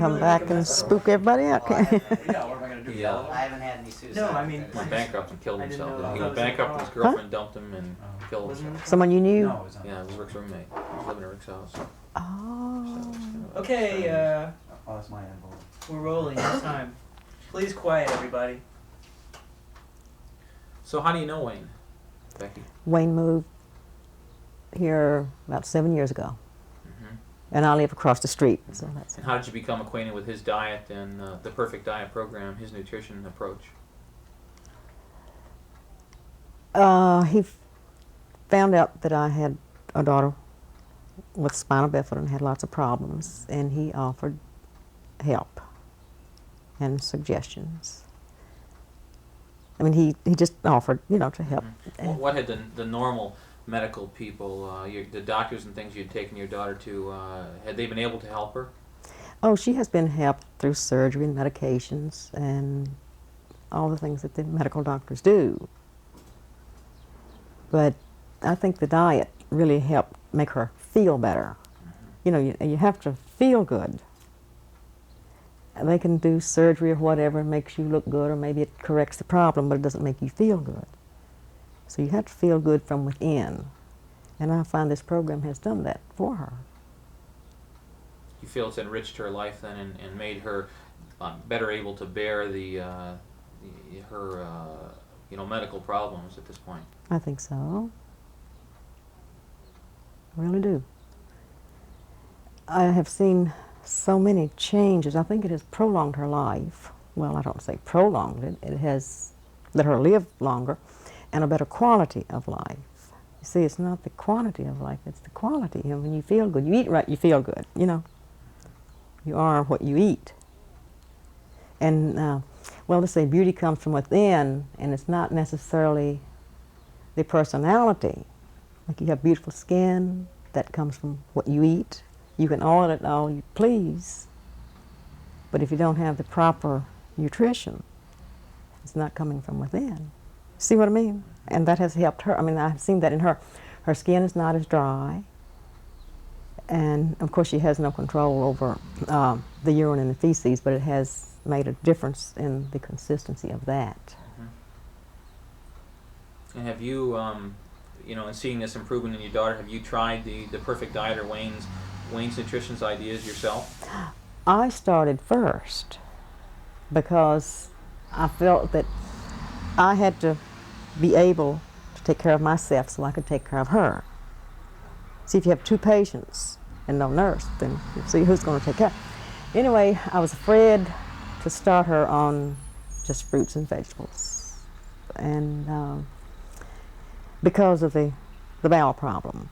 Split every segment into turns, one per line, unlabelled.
come back and spook everybody out.
Yeah, what am I going to do?
Yeah.
I haven't had any suicides.
No, I mean,
He went bankrupt and killed
I didn't
himself.
know
He
that
went
was a
bankrupt and his girlfriend dumped him and killed himself.
Someone you knew?
No, it was not.
Yeah, it was Rick's roommate. He was living in Rick's house. So
Oh.
it's kind of
okay,
strange.
Oh, that's my envelope.
we're rolling. It's time. Please quiet, everybody.
So how do you know Wayne, Becky?
Wayne moved here about 7 years ago,
Hmm.
and I live across the street. So that's
And how did you become acquainted with his diet and the Perfect Diet program, his nutrition approach?
he found out that I had a daughter with spinal bifida and had lots of problems, and he offered help and suggestions. I mean, he just offered, to help.
Well, what had the normal medical people, the doctors and things you'd taken your daughter to, had they been able to help her?
Oh, she has been helped through surgery and medications and all the things that the medical doctors do. But I think the diet really helped make her feel better. You have to feel good. They can do surgery or whatever, and makes you look good, or maybe it corrects the problem, but it doesn't make you feel good. So you have to feel good from within. And I find this program has done that for her.
You feel it's enriched her life then and made her better able to bear her medical problems at this point?
I think so. I really do. I have seen so many changes. I think it has prolonged her life. Well, I don't say prolonged it. It has let her live longer and a better quality of life. You see, it's not the quantity of life, it's the quality. And when you feel good, you eat right, you feel good, You are what you eat. And, let's say beauty comes from within, and it's not necessarily the personality. Like you have beautiful skin, that comes from what you eat. You can oil it all you please, but if you don't have the proper nutrition, it's not coming from within. See what I mean? And that has helped her. I mean, I've seen that in her. Her skin is not as dry, and of course she has no control over the urine and the feces, but it has made a difference in the consistency of that.
Mm-hmm. And have you, in seeing this improvement in your daughter, have you tried the Perfect Diet or Wayne's nutrition's ideas yourself?
I started first because I felt that I had to be able to take care of myself so I could take care of her. See, if you have two patients and no nurse, then you see who's going to take care. Anyway, I was afraid to start her on just fruits and vegetables, and because of the bowel problem.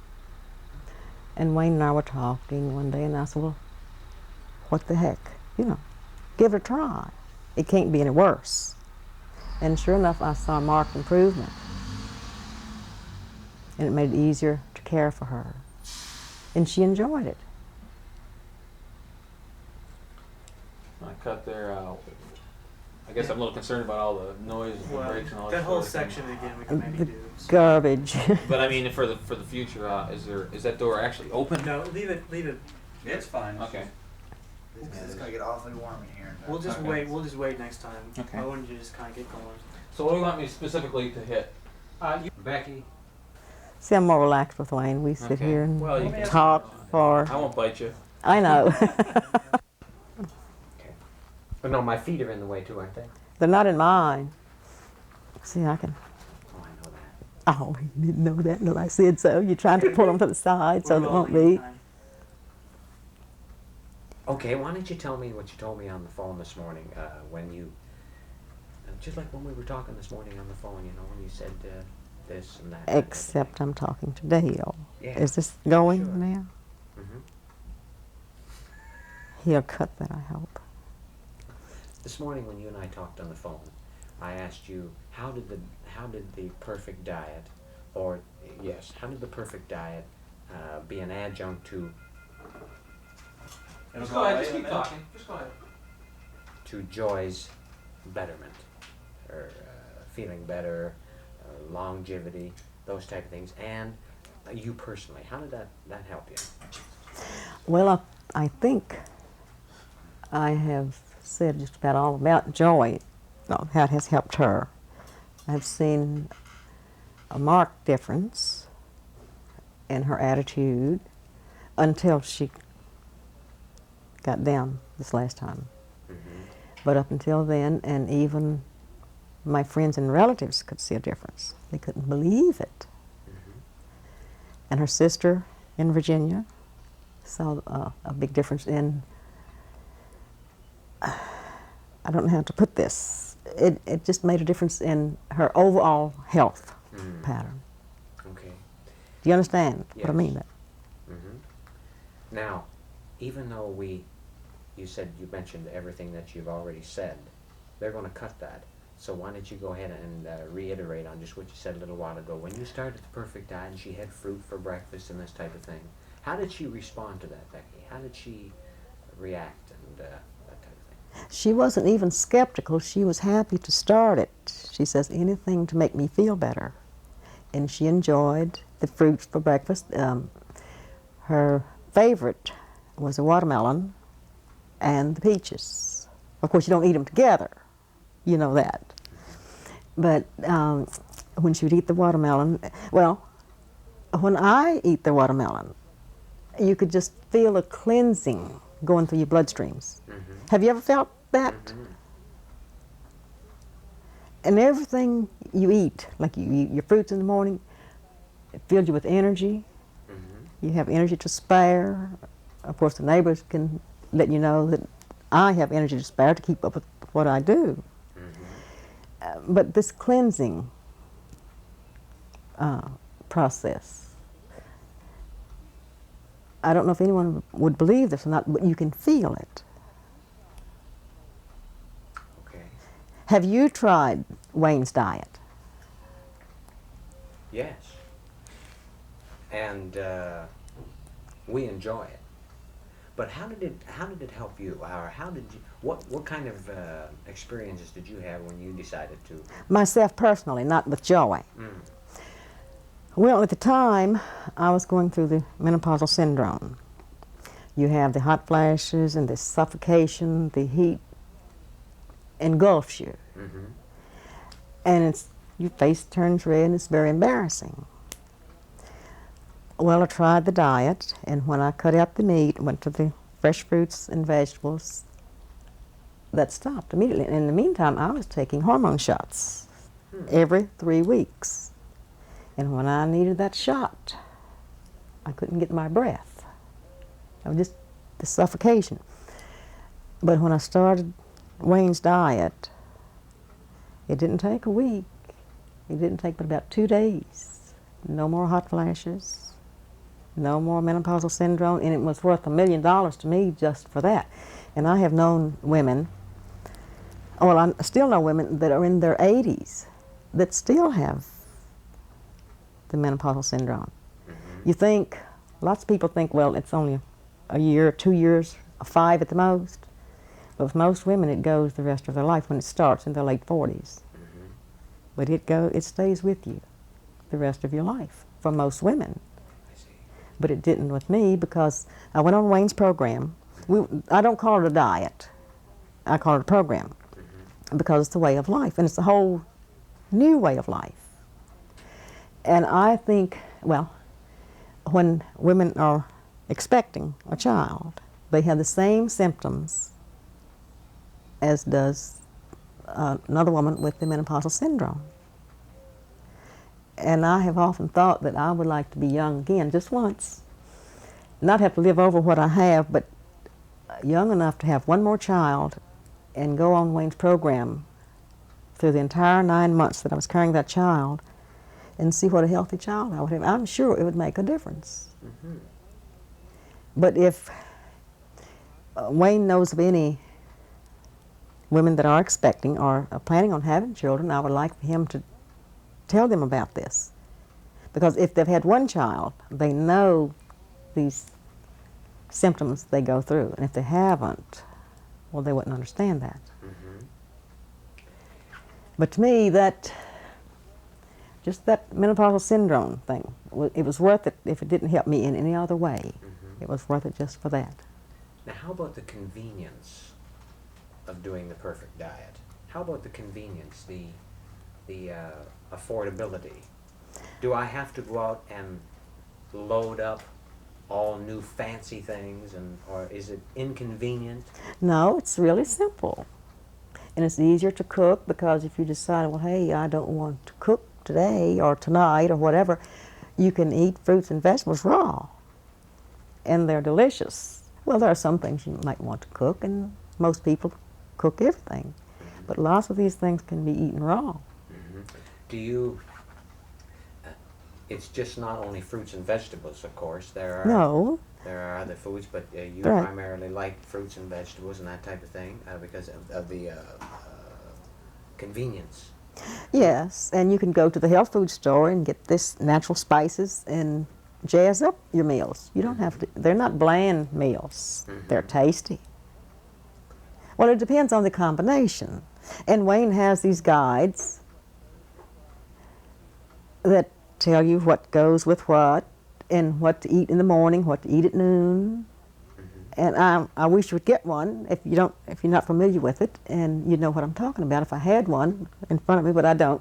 And Wayne and I were talking one day, and I said, well, what the heck? Give it a try. It can't be any worse. And sure enough, I saw marked improvement. And it made it easier to care for her. And she enjoyed it.
I cut there. I guess I'm a little concerned about all the noise and the brakes and all
that whole
sort of
section again we can maybe
The
do. So.
garbage.
But I mean, for the future, is that door actually open?
No, leave it.
It's fine.
Okay.
It's going to get awfully warm in here.
We'll just
Okay.
wait. We'll just wait next time.
Okay.
I wanted you to just kind of get going.
So what do you want me specifically to hit?
Becky?
See, I'm more relaxed with Wayne. We sit
Okay.
here and
Well, you can
talk for...
I won't bite you.
I know.
Oh, no, my feet are in the way too, aren't they?
They're not in mine. See, I can...
Oh, I know that.
Oh, you didn't know that until I said so. You're trying to pull them to the side so
We're
they won't
rolling
be.
time.
Okay, why don't you tell me what you told me on the phone this morning when you... just like when we were talking this morning on the phone, when you said this and that.
Except I'm talking to Dale.
Yeah.
Is this going
Sure.
now?
Mm-hmm.
He'll cut that, I hope.
This morning when you and I talked on the phone, I asked you, how did the perfect diet, or yes, how did the perfect diet be an adjunct to
Just go ahead. Just keep talking. Just go ahead.
to Joy's betterment, or feeling better, longevity, those type of things, and you personally, how did that help you?
Well, I think I have said just about all about Joy, how it has helped her. I've seen a marked difference in her attitude until she got down this last time. But up until then, and even my friends and relatives could see a difference. They couldn't believe it. And her sister in Virginia saw a big difference in, I don't know how to put this. It just made a difference in her overall health pattern.
Okay.
Do you understand what I
Yes.
mean?
Now, even though you mentioned everything that you've already said, they're going to cut that. So why don't you go ahead and reiterate on just what you said a little while ago. When you started the perfect diet and she had fruit for breakfast and this type of thing, how did she respond to that, Becky? How did she react and that type of thing?
She wasn't even skeptical. She was happy to start it. She says, anything to make me feel better. And she enjoyed the fruits for breakfast. Her favorite was a watermelon and the peaches. Of course, you don't eat them together. You know that. But when she would eat the watermelon, well, when I eat the watermelon, you could just feel a cleansing going through your bloodstreams. Have you ever felt that? And everything you eat, like you eat your fruits in the morning, it fills you with energy. You have energy to spare. Of course, the neighbors can let you know that I have energy to spare to keep up with what I do. But this cleansing process, I don't know if anyone would believe this or not, but you can feel it.
Okay.
Have you tried Wayne's diet?
Yes. And we enjoy it. But how did it help you? Or how did you, what kind of experiences did you have when you decided to?
Myself personally, not with Joy. Well, at the time, I was going through the menopausal syndrome. You have the hot flashes and the suffocation, the heat engulfs you. And your face turns red and it's very embarrassing. Well, I tried the diet, and when I cut out the meat, went to the fresh fruits and vegetables, that stopped immediately. And in the meantime, I was taking hormone shots every 3 weeks. And when I needed that shot, I couldn't get my breath. I was just the suffocation. But when I started Wayne's diet, it didn't take a week. It didn't take but about 2 days. No more hot flashes. No more menopausal syndrome, and it was worth $1 million to me just for that. And I have known women, well, I still know women that are in their 80s that still have the menopausal syndrome. You think, lots of people think, well, it's only a year, 2 years, 5 at the most. But with most women, it goes the rest of their life when it starts in their late 40s. But it stays with you the rest of your life for most women. But it didn't with me because I went on Wayne's program. I don't call it a diet. I call it a program because it's a way of life, and it's a whole new way of life. And I think, well, when women are expecting a child, they have the same symptoms as does another woman with the menopausal syndrome. And I have often thought that I would like to be young again, just once. Not have to live over what I have, but young enough to have one more child and go on Wayne's program through the entire 9 months that I was carrying that child and see what a healthy child I would have. I'm sure it would make a difference. But if Wayne knows of any women that are expecting or are planning on having children, I would like for him to tell them about this. Because if they've had one child, they know these symptoms they go through. And if they haven't, well, they wouldn't understand that. But to me, just that menopausal syndrome thing, it was worth it if it didn't help me in any other way. It was worth it just for that.
Now, how about the convenience of doing the perfect diet? How about the convenience, the affordability? Do I have to go out and load up all new fancy things, or is it inconvenient?
No, it's really simple. And it's easier to cook because if you decide, well, hey, I don't want to cook today or tonight or whatever, you can eat fruits and vegetables raw. And they're delicious. Well, there are some things you might want to cook, and most people cook everything. But lots of these things can be eaten raw.
Do you, it's just not only fruits and vegetables, of course.
No.
There are other foods, but you
Right.
primarily like fruits and vegetables and that type of thing because of the convenience.
Yes, and you can go to the health food store and get this natural spices and jazz up your meals. You don't have to, they're not bland meals. They're tasty. Well, it depends on the combination. And Wayne has these guides that tell you what goes with what and what to eat in the morning, what to eat at noon. And I wish you would get one if you're not familiar with it, and you know what I'm talking about. If I had one in front of me, but I don't.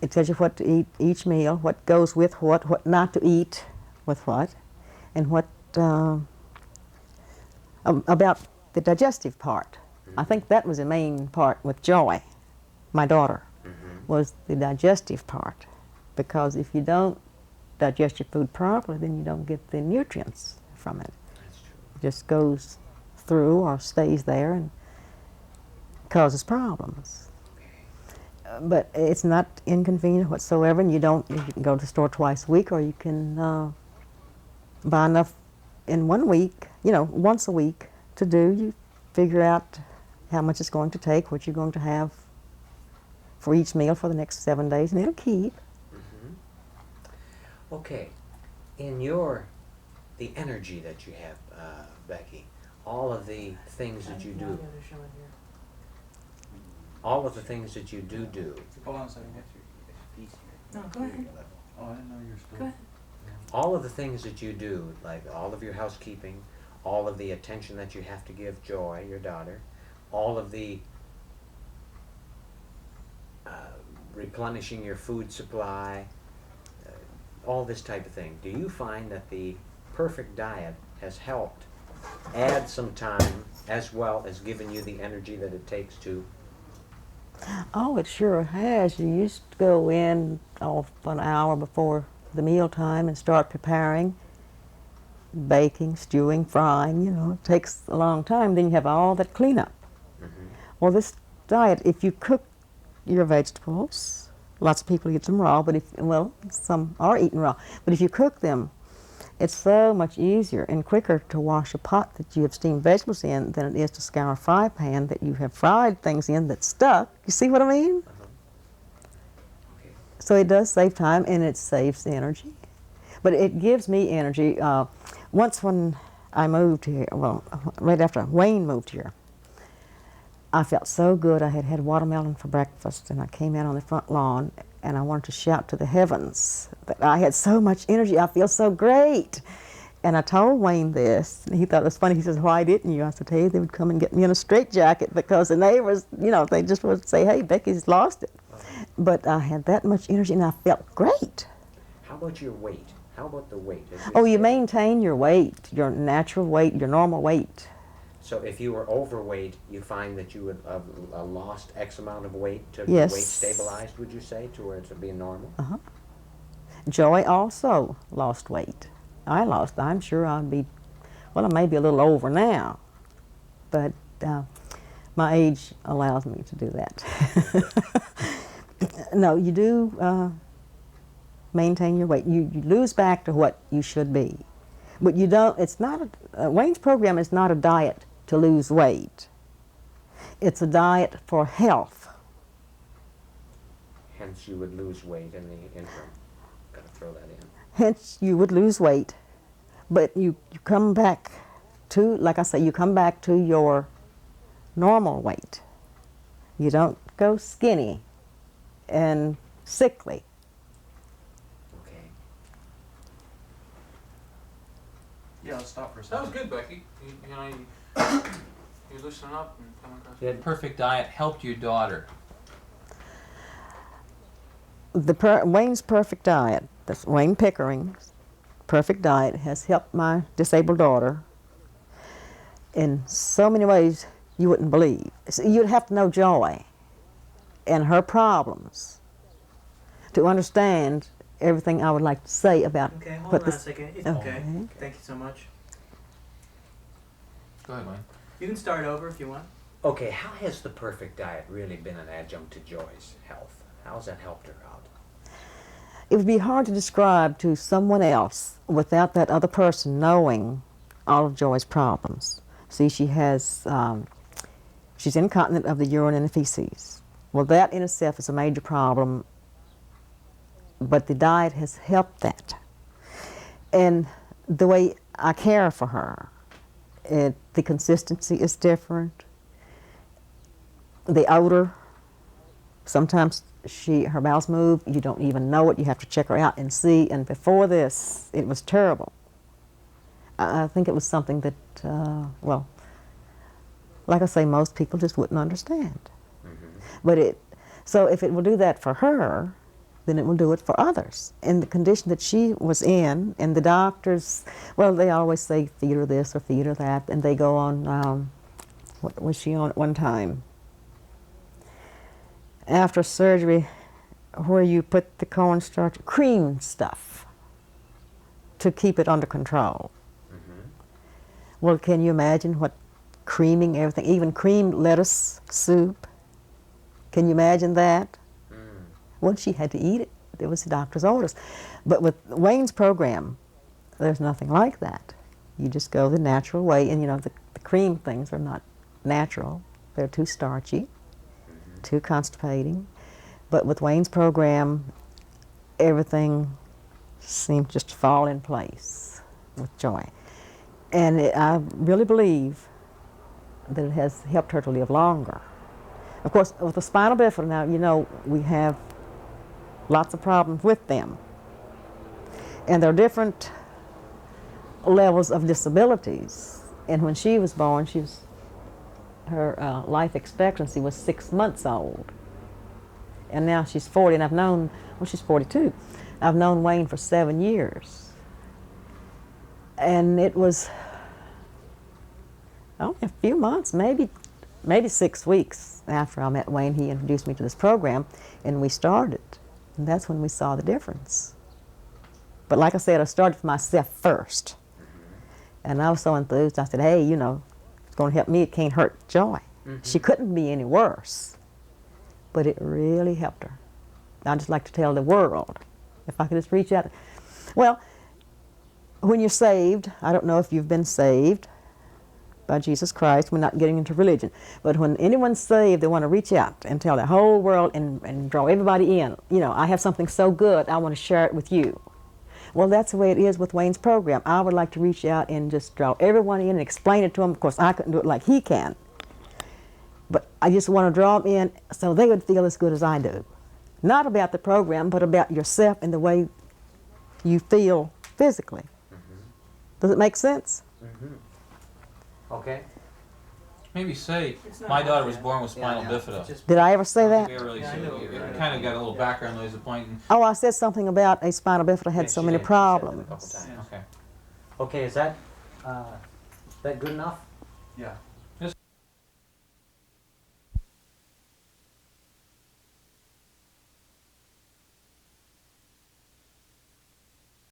It tells you what to eat each meal, what goes with what not to eat with what, and what about the digestive part. I think that was the main part with Joy, my daughter, was the digestive part. Because if you don't digest your food properly, then you don't get the nutrients from it.
That's true.
It just goes through or stays there and causes problems. But it's not inconvenient whatsoever, and you can go to the store twice a week, or you can buy enough in 1 week, once a week to do. You figure out how much it's going to take, what you're going to have for each meal for the next 7 days, and it'll keep.
Okay, in the energy that you have, Becky, all of the things that you do, all of the things that you do,
Hold on a second.
No, go ahead.
Oh, I didn't know you were still.
Go ahead.
all of the things that you do, like all of your housekeeping, all of the attention that you have to give Joy, your daughter, all of the replenishing your food supply, all this type of thing. Do you find that the perfect diet has helped add some time as well as giving you the energy that it takes to?
Oh, it sure has. You used to go in an hour before the meal time and start preparing, baking, stewing, frying. It takes a long time. Then you have all that cleanup. Well, this diet, if you cook your vegetables, lots of people eat them raw, but some are eaten raw. But if you cook them, it's so much easier and quicker to wash a pot that you have steamed vegetables in than it is to scour a fry pan that you have fried things in that's stuck. You see what I mean?
Okay.
So it does save time and it saves energy. But it gives me energy. Once when I moved here, right after Wayne moved here, I felt so good. I had had watermelon for breakfast, and I came out on the front lawn, and I wanted to shout to the heavens that I had so much energy. I feel so great. And I told Wayne this, and he thought it was funny. He says, "Why didn't you?" I said, "Hey, they would come and get me in a straitjacket because the neighbors, they just would say, 'Hey, Becky's lost it.'" But I had that much energy, and I felt great.
How about your weight? How about the weight?
Oh, you maintain your weight, your natural weight, your normal weight.
So if you were overweight, you find that you would have lost X amount of weight to
Yes.
the weight stabilized, would you say, to where it would be normal?
Joy also lost weight. I'm sure I'd be, I may be a little over now, but my age allows me to do that. No, you do maintain your weight. You lose back to what you should be. But you don't, Wayne's program is not a diet to lose weight. It's a diet for health.
Hence, you would lose weight in the interim. Got to throw that in.
Hence, you would lose weight, but you come back to, like I say, you come back to your normal weight. You don't go skinny and sickly.
Okay.
Yeah, let's stop for a
That was
second.
good, Becky.
You loosen up and come across.
Yeah.
Perfect diet helped your daughter.
Wayne's perfect diet, that's Wayne Pickering's perfect diet, has helped my disabled daughter in so many ways you wouldn't believe. So you'd have to know Joy and her problems to understand everything I would like to say about
Okay, hold
what
on a
this.
second. It's
Okay.
okay. Thank you so much.
Go ahead, Wayne.
You can start over if you want.
Okay, how has the perfect diet really been an adjunct to Joy's health? How has that helped her out?
It would be hard to describe to someone else without that other person knowing all of Joy's problems. See, she's incontinent of the urine and the feces. Well, that in itself is a major problem, but the diet has helped that. And the way I care for her, the consistency is different. The odor, sometimes her bowels move, you don't even know it, you have to check her out and see, and before this, it was terrible. I think it was something that, well, like I say, most people just wouldn't understand. But so if it will do that for her, then it will do it for others. In the condition that she was in, and the doctors, well, they always say feed her this or feed her that, and they go on, what was she on at one time? After surgery, where you put the cornstarch, cream stuff, to keep it under control. Well, can you imagine what creaming everything, even creamed lettuce soup? Can you imagine that? Well, she had to eat it. It was the doctor's orders. But with Wayne's program, there's nothing like that. You just go the natural way, and you know, the cream things are not natural. They're too starchy, too constipating. But with Wayne's program, everything seemed just to fall in place with Joy. And I really believe that it has helped her to live longer. Of course, with the spinal bifida now, you know, we have lots of problems with them. And there are different levels of disabilities. And when she was born, her life expectancy was 6 months old. And now she's 40, and I've known, well, she's 42. I've known Wayne for 7 years. And it was only a few months, maybe 6 weeks after I met Wayne, he introduced me to this program, and we started. And that's when we saw the difference. But like I said, I started for myself first. And I was so enthused, I said, hey, you know, it's going to help me, it can't hurt Joy. She couldn't be any worse. But it really helped her. I'd just like to tell the world, if I could just reach out. Well, when you're saved, I don't know if you've been saved by Jesus Christ, we're not getting into religion, but when anyone's saved, they want to reach out and tell the whole world and draw everybody in. You know, I have something so good, I want to share it with you. Well, that's the way it is with Wayne's program. I would like to reach out and just draw everyone in and explain it to them. Of course, I couldn't do it like he can, but I just want to draw them in so they would feel as good as I do. Not about the program, but about yourself and the way you feel physically. Does it make sense?
Okay.
Maybe say,
It's not
my daughter
like
was
that.
born with spinal
Yeah,
bifida.
Just
Did I ever say
I
that?
think I really
Yeah, I
said
know.
it. Kind of got a little background noise pointing.
Oh, I said something about a spinal bifida had
Yeah,
so
she
many
did. She said that a couple
problems.
times.
Okay.
Okay, is that good enough?
Yeah.